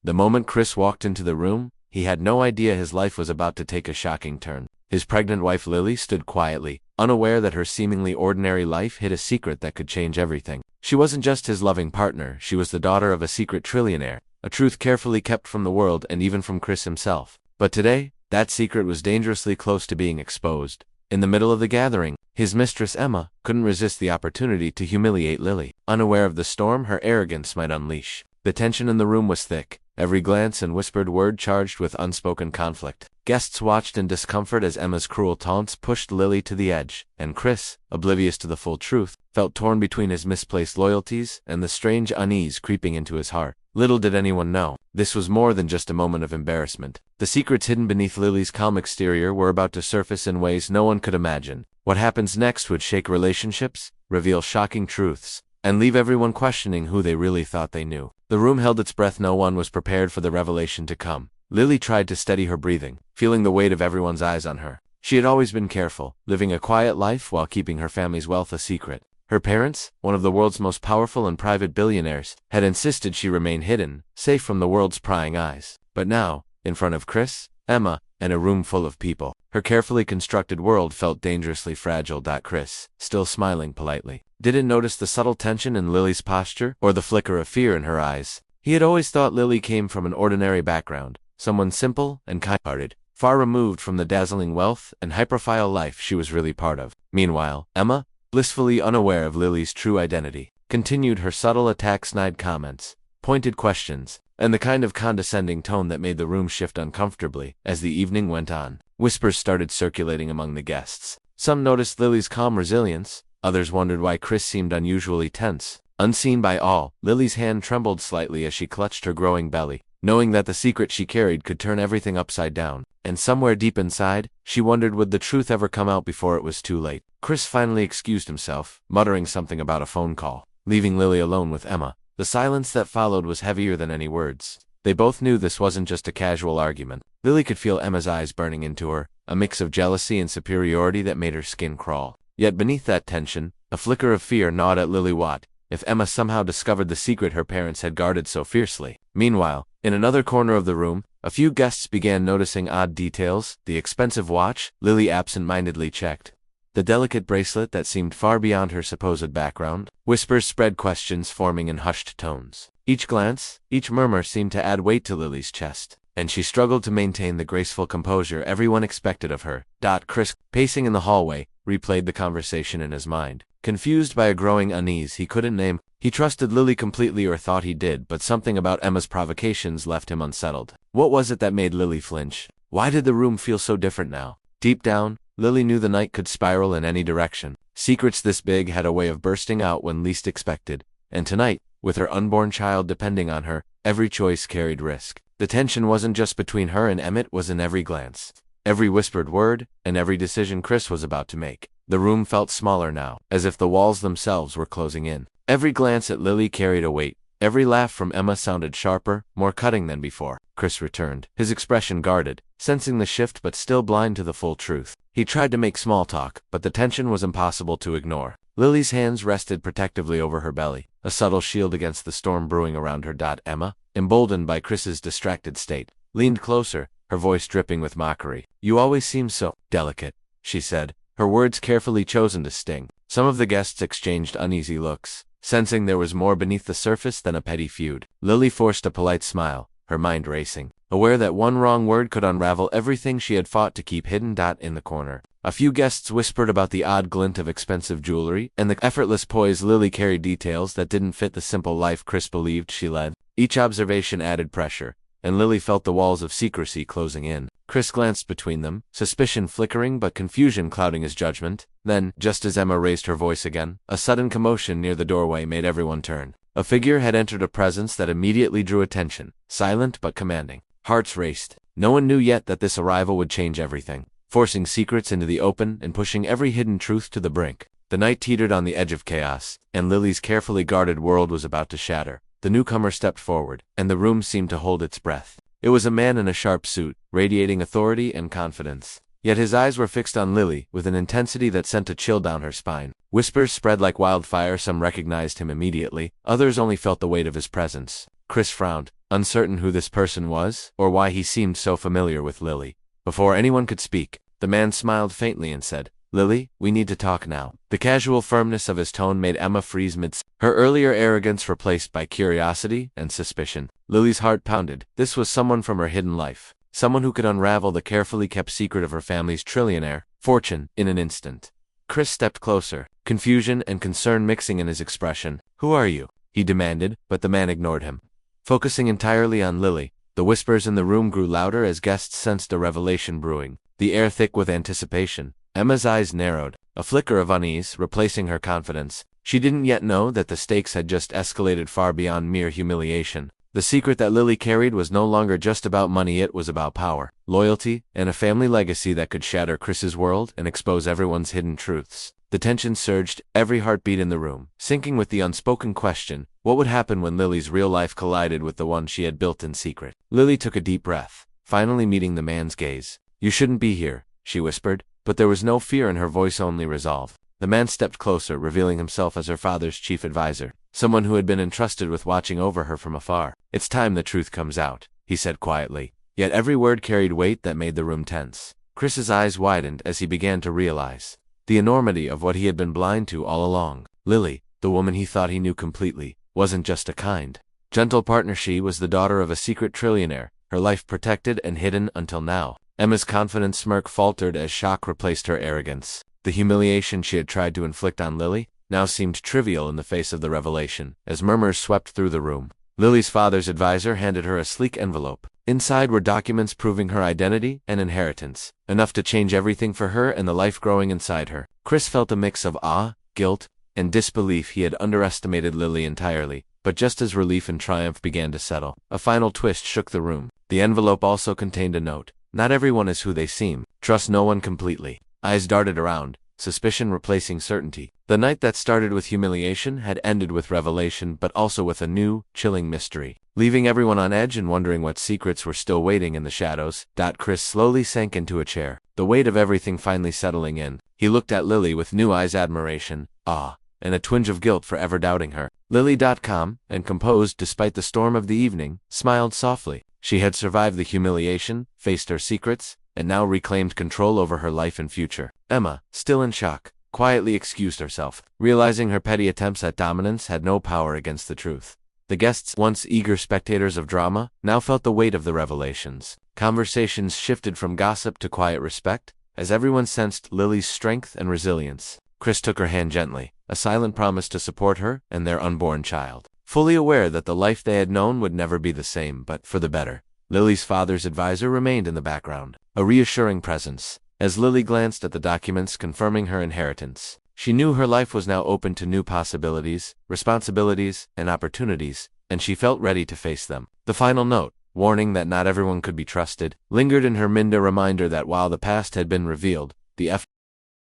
The moment Chris walked into the room, he had no idea his life was about to take a shocking turn. His pregnant wife Lily stood quietly, unaware that her seemingly ordinary life hid a secret that could change everything. She wasn't just his loving partner, she was the daughter of a secret trillionaire, a truth carefully kept from the world and even from Chris himself. But today, that secret was dangerously close to being exposed. In the middle of the gathering, his mistress Emma couldn't resist the opportunity to humiliate Lily. Unaware of the storm her arrogance might unleash. The tension in the room was thick, every glance and whispered word charged with unspoken conflict. Guests watched in discomfort as Emma's cruel taunts pushed Lily to the edge, and Chris, oblivious to the full truth, felt torn between his misplaced loyalties and the strange unease creeping into his heart. Little did anyone know, this was more than just a moment of embarrassment. The secrets hidden beneath Lily's calm exterior were about to surface in ways no one could imagine. What happens next would shake relationships, reveal shocking truths, and leave everyone questioning who they really thought they knew. The room held its breath. No one was prepared for the revelation to come. Lily tried to steady her breathing, feeling the weight of everyone's eyes on her. She had always been careful, living a quiet life while keeping her family's wealth a secret. Her parents, one of the world's most powerful and private billionaires, had insisted she remain hidden, safe from the world's prying eyes. But now, in front of Chris, Emma, and a room full of people, her carefully constructed world felt dangerously fragile. Chris, still smiling politely, didn't notice the subtle tension in Lily's posture or the flicker of fear in her eyes. He had always thought Lily came from an ordinary background, someone simple and kind-hearted, far removed from the dazzling wealth and high-profile life she was really part of. Meanwhile, Emma, blissfully unaware of Lily's true identity, continued her subtle attacks, snide comments, pointed questions, and the kind of condescending tone that made the room shift uncomfortably. As the evening went on, whispers started circulating among the guests. Some noticed Lily's calm resilience, others wondered why Chris seemed unusually tense. Unseen by all, Lily's hand trembled slightly as she clutched her growing belly, knowing that the secret she carried could turn everything upside down. And somewhere deep inside, she wondered would the truth ever come out before it was too late. Chris finally excused himself, muttering something about a phone call, leaving Lily alone with Emma. The silence that followed was heavier than any words. They both knew this wasn't just a casual argument. Lily could feel Emma's eyes burning into her, a mix of jealousy and superiority that made her skin crawl. Yet beneath that tension, a flicker of fear gnawed at Lily. What if Emma somehow discovered the secret her parents had guarded so fiercely? Meanwhile, in another corner of the room, a few guests began noticing odd details. The expensive watch Lily absent-mindedly checked, the delicate bracelet that seemed far beyond her supposed background. Whispers spread, questions forming in hushed tones. Each glance, each murmur seemed to add weight to Lily's chest, and she struggled to maintain the graceful composure everyone expected of her. Chris, pacing in the hallway, replayed the conversation in his mind. Confused by a growing unease he couldn't name, he trusted Lily completely, or thought he did, but something about Emma's provocations left him unsettled. What was it that made Lily flinch? Why did the room feel so different now? Deep down, Lily knew the night could spiral in any direction. Secrets this big had a way of bursting out when least expected, and tonight, with her unborn child depending on her, every choice carried risk. The tension wasn't just between her and Emmett, was in every glance, every whispered word, and every decision Chris was about to make. The room felt smaller now, as if the walls themselves were closing in. Every glance at Lily carried a weight. Every laugh from Emma sounded sharper, more cutting than before. Chris returned, his expression guarded, sensing the shift but still blind to the full truth. He tried to make small talk, but the tension was impossible to ignore. Lily's hands rested protectively over her belly, a subtle shield against the storm brewing around her. Emma, emboldened by Chris's distracted state, leaned closer, her voice dripping with mockery. "You always seem so delicate," she said, her words carefully chosen to sting. Some of the guests exchanged uneasy looks, sensing there was more beneath the surface than a petty feud. Lily forced a polite smile, her mind racing, aware that one wrong word could unravel everything she had fought to keep hidden. In the corner, a few guests whispered about the odd glint of expensive jewelry and the effortless poise Lily carried, details that didn't fit the simple life Chris believed she led. Each observation added pressure, and Lily felt the walls of secrecy closing in. Chris glanced between them, suspicion flickering but confusion clouding his judgment. Then, just as Emma raised her voice again, a sudden commotion near the doorway made everyone turn. A figure had entered, a presence that immediately drew attention, silent but commanding. Hearts raced. No one knew yet that this arrival would change everything, forcing secrets into the open and pushing every hidden truth to the brink. The night teetered on the edge of chaos, and Lily's carefully guarded world was about to shatter. The newcomer stepped forward, and the room seemed to hold its breath. It was a man in a sharp suit, radiating authority and confidence. Yet his eyes were fixed on Lily, with an intensity that sent a chill down her spine. Whispers spread like wildfire. Some recognized him immediately, others only felt the weight of his presence. Chris frowned, uncertain who this person was, or why he seemed so familiar with Lily. Before anyone could speak, the man smiled faintly and said, "Lily, we need to talk now." The casual firmness of his tone made Emma freeze her earlier arrogance replaced by curiosity and suspicion. Lily's heart pounded. This was someone from her hidden life, someone who could unravel the carefully kept secret of her family's trillionaire fortune in an instant. Chris stepped closer, confusion and concern mixing in his expression. "Who are you?" he demanded, but the man ignored him. Focusing entirely on Lily, the whispers in the room grew louder as guests sensed a revelation brewing, the air thick with anticipation. Emma's eyes narrowed, a flicker of unease replacing her confidence. She didn't yet know that the stakes had just escalated far beyond mere humiliation. The secret that Lily carried was no longer just about money, it was about power, loyalty, and a family legacy that could shatter Chris's world and expose everyone's hidden truths. The tension surged, every heartbeat in the room, sinking with the unspoken question, what would happen when Lily's real life collided with the one she had built in secret? Lily took a deep breath, finally meeting the man's gaze. "You shouldn't be here," she whispered, but there was no fear in her voice, only resolve. The man stepped closer, revealing himself as her father's chief advisor, someone who had been entrusted with watching over her from afar. "It's time the truth comes out," he said quietly, yet every word carried weight that made the room tense. Chris's eyes widened as he began to realize the enormity of what he had been blind to all along. Lily, the woman he thought he knew completely, wasn't just a kind, gentle partner. She was the daughter of a secret trillionaire, her life protected and hidden until now. Emma's confident smirk faltered as shock replaced her arrogance. The humiliation she had tried to inflict on Lily now seemed trivial in the face of the revelation. As murmurs swept through the room, Lily's father's advisor handed her a sleek envelope. Inside were documents proving her identity and inheritance, enough to change everything for her and the life growing inside her. Chris felt a mix of awe, guilt, and disbelief. He had underestimated Lily entirely, but just as relief and triumph began to settle, a final twist shook the room. The envelope also contained a note. "Not everyone is who they seem. Trust no one completely." Eyes darted around, suspicion replacing certainty. The night that started with humiliation had ended with revelation, but also with a new, chilling mystery, leaving everyone on edge and wondering what secrets were still waiting in the shadows. Chris slowly sank into a chair, the weight of everything finally settling in. He looked at Lily with new eyes, admiration, awe, and a twinge of guilt for ever doubting her. Lily, calm and composed despite the storm of the evening, smiled softly. She had survived the humiliation, faced her secrets, and now reclaimed control over her life and future. Emma, still in shock, quietly excused herself, realizing her petty attempts at dominance had no power against the truth. The guests, once eager spectators of drama, now felt the weight of the revelations. Conversations shifted from gossip to quiet respect, as everyone sensed Lily's strength and resilience. Chris took her hand gently, a silent promise to support her and their unborn child, fully aware that the life they had known would never be the same, but for the better. Lily's father's advisor remained in the background, a reassuring presence. As Lily glanced at the documents confirming her inheritance, she knew her life was now open to new possibilities, responsibilities, and opportunities, and she felt ready to face them. The final note, warning that not everyone could be trusted, lingered in her mind, a reminder that while the past had been revealed, the